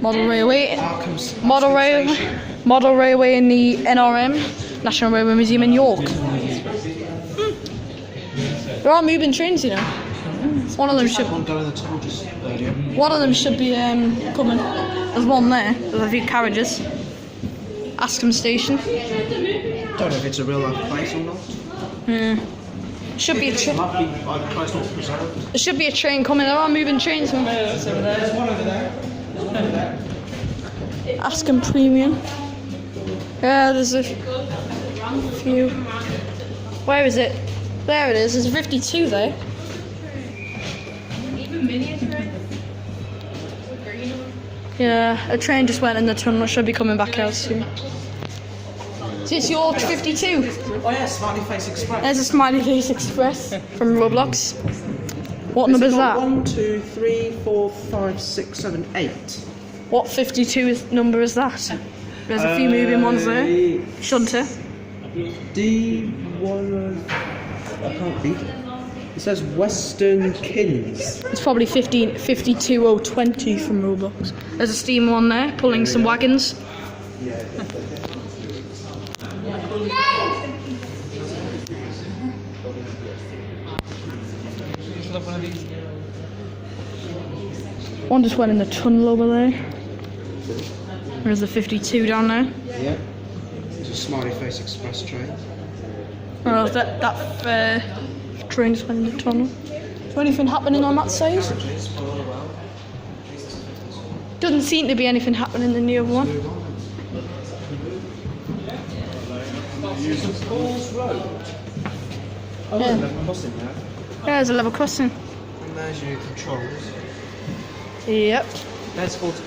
Model railway. Arkham's Model railway. Station. Model railway in the NRM, National Railway Museum in York. There are moving trains, you know. One of them should. One going in the tunnel just earlier. One of them should be coming. There's one there. There's a few carriages. Askham Station. Don't know if it's a real life place or not. Should be a It train. might be like close to preserved. There should be a train coming. There are moving trains. There's one over there. Askham Premium. Yeah, there's a few. Where is it? There it is. There's 52 there. Yeah, a train just went in the tunnel. Should be coming back out soon. Is this your 52? Oh yeah, Smiley Face Express. There's a Smiley Face Express from Roblox. What number is that? 1, 2, 3, 4, 5, 6, 7, 8. What 52 number is that? There's a few moving ones there. Shunter. D1. I can't read it. It says Western Kins. It's probably 52020 from Roblox. There's a steam one there, pulling some wagons. One just went in the tunnel over there. There's a 52 down there. Yeah. It's a Smiley Face Express train. Oh, that train just went in the tunnel. Is there anything happening on that side? Doesn't seem to be anything happening in the other one. Balls Road. Oh, Yeah. level crossing there. Yeah, there's a level crossing. And there's your controls. Yep. There's 40.